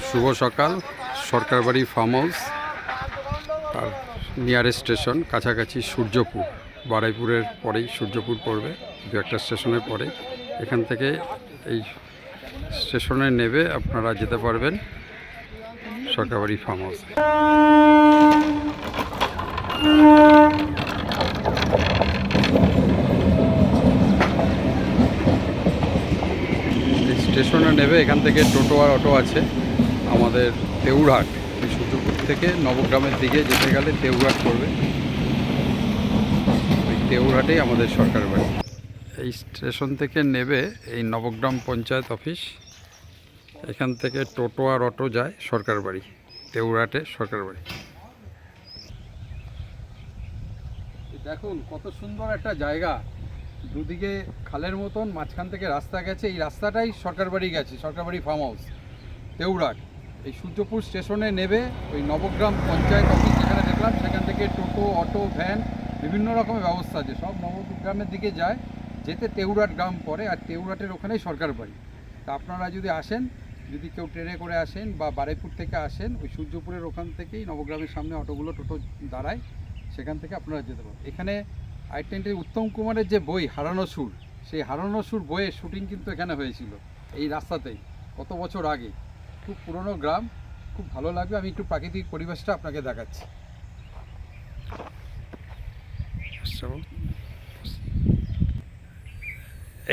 শুভ সকাল। সরকারবাড়ি farm house, তার nearest station কাছাকাছি সূর্যপুর। বারুইপুরের পরেই সূর্যপুর পড়বে, দু একটা স্টেশনের পরে। এখান থেকে এই স্টেশনে নেবে আপনারা যেতে পারবেন সরকারবাড়ি ফার্ম হাউস। স্টেশনে নেবে, এখান থেকে টোটো আর অটো আছে। আমাদের তেউরহাট, এই সূর্যপুর থেকে নবগ্রামের দিকে যেতে গেলে তেউরহাট পড়বে। ওই তেউরহাটেই আমাদের সরকার বাড়ি। এই স্টেশন থেকে নেবে এই নবগ্রাম পঞ্চায়েত অফিস, এখান থেকে টোটো আর অটো যায় সরকার বাড়ি, তেউরহাটে সরকার বাড়ি। দেখুন কত সুন্দর একটা জায়গা, দুদিকে খালের মতন, মাঝখান থেকে রাস্তা গেছে। এই রাস্তাটাই সরকারবাড়ি গেছে, সরকারবাড়ি ফার্ম হাউস তেউরহাট। এই সূর্যপুর স্টেশনে নেবে ওই নবগ্রাম পঞ্চায়েত অফিস যেখানে দেখলাম, সেখান থেকে টোটো, অটো, ভ্যান বিভিন্ন রকমের ব্যবস্থা আছে, সব নবগ্রামের দিকে যায়। যেতে তেউরহাট গ্রাম পড়ে, আর তেউরহাটের ওখানেই সরকার বাড়ি। তা আপনারা যদি আসেন, যদি কেউ ট্রেনে করে আসেন বা বারুইপুর থেকে আসেন, ওই সূর্যপুরের ওখান থেকেই নবগ্রামের সামনে অটোগুলো টোটো দাঁড়ায়, সেখান থেকে আপনারা যেতে পারেন। এখানে i20 উত্তম কুমারের যে বই হারানো সুর, সেই হারানো সুর বইয়ের শুটিং কিন্তু এখানে হয়েছিল এই রাস্তাতেই, কত বছর আগে। খুব পুরনো গ্রাম, খুব ভালো লাগবে। আমি একটু প্রাকৃতিক পরিবেশটা আপনাকে দেখাচ্ছি।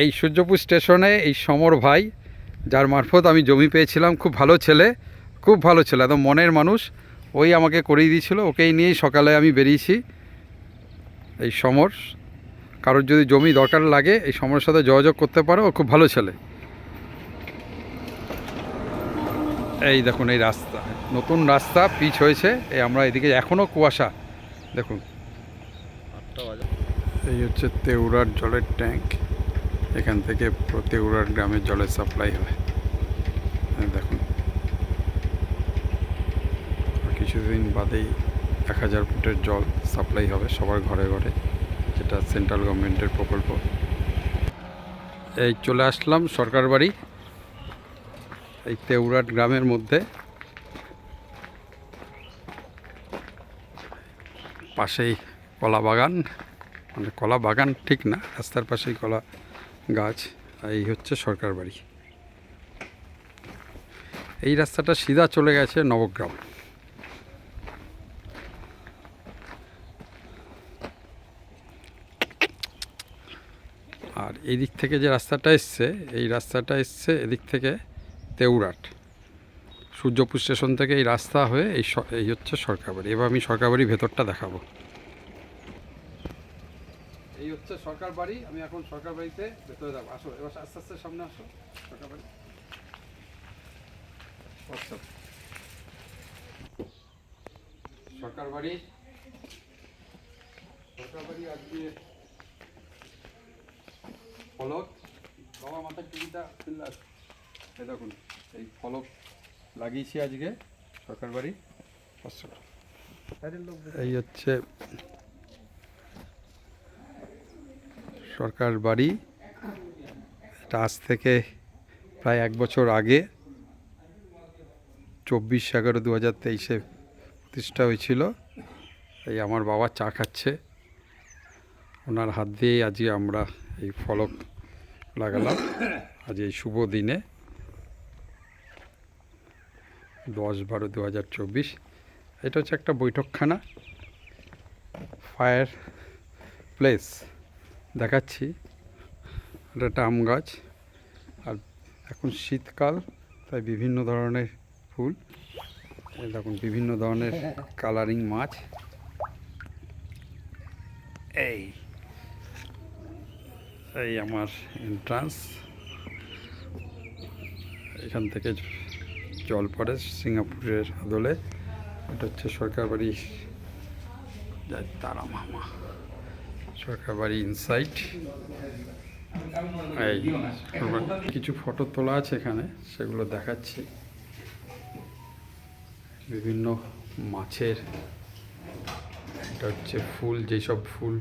এই সূর্যপুর স্টেশনে এই সমর ভাই, যার মারফত আমি জমি পেয়েছিলাম, খুব ভালো ছেলে, খুব ভালো ছেলে, একদম মনের মানুষ। ওই আমাকে করিয়ে দিয়েছিল, ওকেই নিয়েই সকালে আমি বেরিয়েছি। এই সমর, কারোর যদি জমি দরকার লাগে এই সমরের সাথে যোগাযোগ করতে পারো, ও খুব ভালো ছেলে। এই দেখুন এই রাস্তা, নতুন রাস্তা পিচ হয়েছে। এই আমরা এদিকে এখনও কুয়াশা, দেখুন। এই হচ্ছে তেউরহাট জলের ট্যাঙ্ক, এখান থেকে তেউরহাট গ্রামের জলের সাপ্লাই হয়। দেখুন কিছুদিন বাদেই 1000 ফুটের জল সাপ্লাই হবে সবার ঘরে ঘরে, যেটা সেন্ট্রাল গভর্নমেন্টের প্রকল্প। এই চলে আসলাম সরকার বাড়ি, এই তেউরহাট গ্রামের মধ্যে। পাশেই কলা বাগান, মানে কলা বাগান ঠিক না, রাস্তার পাশেই কলা গাছ। এই হচ্ছে সরকার বাড়ি। এই রাস্তাটা সিধা চলে গেছে নবগ্রাম। আর এই দিক থেকে যে রাস্তাটা এসছে, এই রাস্তাটা এসছে এদিক থেকে তেউরহাট, সূর্যপুর স্টেশন থেকে এই রাস্তা হয়ে এই হচ্ছে সরকার বাড়ি। এবার আমি সরকার বাড়ির ভেতরটা দেখাবো। এই হচ্ছে সরকার বাড়ি। আমি এখন সরকার বাড়িতে ভেতরে যাবো। আসো, এবার আস্তে আস্তে সামনে আসো। সরকার বাড়ি, সরকার বাড়ি, সরকার বাড়ি। আজকে ফলক, বাবা মাথার টুপিটা ফেললাম। এই দেখুন এই ফলক লাগিয়েছি আজকে সরকার বাড়ি। এই হচ্ছে সরকার বাড়ি। এটা আজ থেকে প্রায় 1 বছর আগে 24/11/2023 প্রতিষ্ঠা হয়েছিল। এই আমার বাবা চা খাচ্ছে, ওনার হাত দিয়েই আজকে আমরা এই ফলক লাগালাম। আজ এই শুভ দিনে 10/12/2024। এটা হচ্ছে একটা বৈঠকখানা, ফায়ার প্লেস দেখাচ্ছি। এটা একটা আম গাছ, আর এখন শীতকাল, তাই বিভিন্ন ধরনের ফুল। দেখুন বিভিন্ন ধরনের কালারিং মাছ। এই এই আমার এন্ট্রান্স, এখান থেকে জল পড়ে সিঙ্গাপুরের আদলে। এটা হচ্ছে সরকার বাড়ি, তারা মামা সরকার বাড়ি ইনসাইড। এই কিছু ফটো তোলা আছে এখানে, সেগুলো দেখাচ্ছি। বিভিন্ন মাছের, এটা হচ্ছে ফুল, যেসব ফুল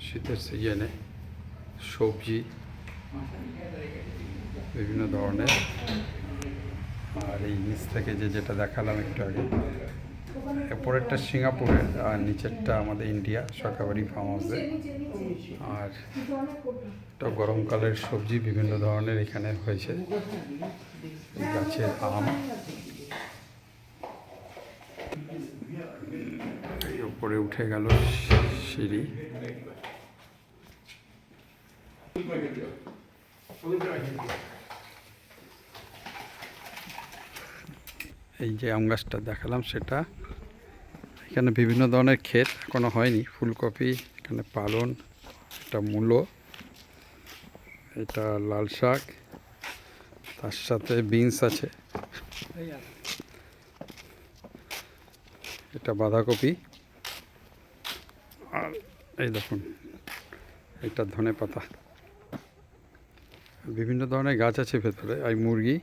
শীতের সিজনে, সবজি বিভিন্ন ধরনের। আর নিচ থেকে যেটা দেখালাম একটু আগে, উপরেরটা সিঙ্গাপুরের আর নিচেরটা আমাদের ইন্ডিয়া সরকারবাড়ি ফার্ম হাউসে। আর তো গরমকালের সবজি বিভিন্ন ধরনের এখানে হয়েছে, গাছের আম, এই উপরে উঠে গেল সিঁড়ি। এই যে আম গাছটা দেখালাম সেটা, এখানে বিভিন্ন ধরনের ক্ষেত এখনো হয়নি। ফুলকপি, এখানে পালন, এটা মূলো, এটা লাল শাক, তার সাথে বিনস আছে, এটা বাঁধাকপি, আর এই দেখুন এটা ধনে পাতা। বিভিন্ন ধরনের গাছ আছে ভেতরে। আর মুরগি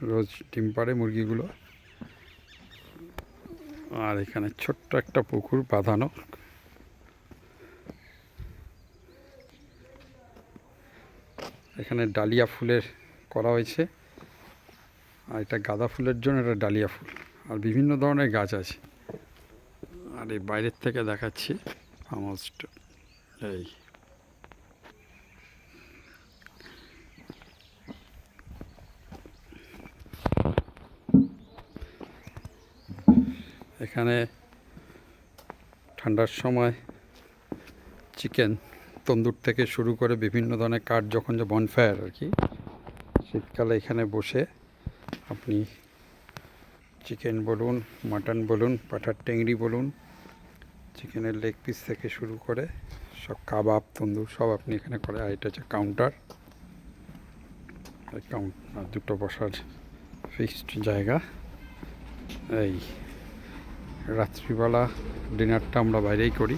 রোজ ডিম পাড়ে মুরগিগুলো। আর এখানে ছোট্ট একটা পুকুর বাঁধানো। এখানে ডালিয়া ফুলের করা হয়েছে, আর এটা গাঁদা ফুলের জন্য এটা ডালিয়া ফুল। আর বিভিন্ন ধরনের গাছ আছে। আর এই বাইরের থেকে দেখাচ্ছি ফার্ম হাউসটা। এই এখানে ঠান্ডার সময় চিকেন তন্দুর থেকে শুরু করে বিভিন্ন ধরনের কাঠ, যখন যে বনফায়ার আর কি, শীতকালে এখানে বসে আপনি চিকেন বলুন, মাটন বলুন, পাঠার টেংরি বলুন, চিকেনের লেগ পিস থেকে শুরু করে সব কাবাব, তন্দুর সব আপনি এখানে করে। আর এটা হচ্ছে কাউন্টার, আর দুটো বসার ফিক্সড জায়গা। এই রাত্রিবেলা ডিনারটা আমরা বাইরেই করি,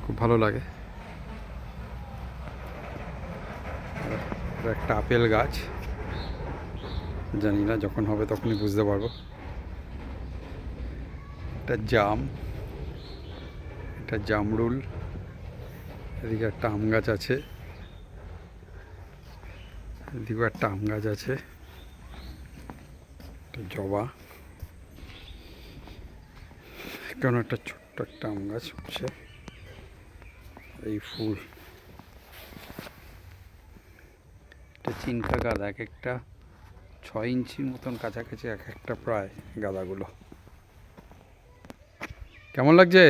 খুব ভালো লাগে। একটা আপেল গাছ, জানি না, যখন হবে তখনই বুঝতে পারবো। এটা জাম, এটা জামরুল, এদিকে একটা আম গাছ আছে, এদিকেও একটা আম গাছ আছে, একটা জবা, এখানে একটা ছোট্ট একটা আম গাছ হচ্ছে। এই ফুল, এটা চিনকা গাঁদা, এক একটা 6 ইঞ্চির মতন কাছাকাছি এক একটা প্রায় গাঁদাগুলো। কেমন লাগছে?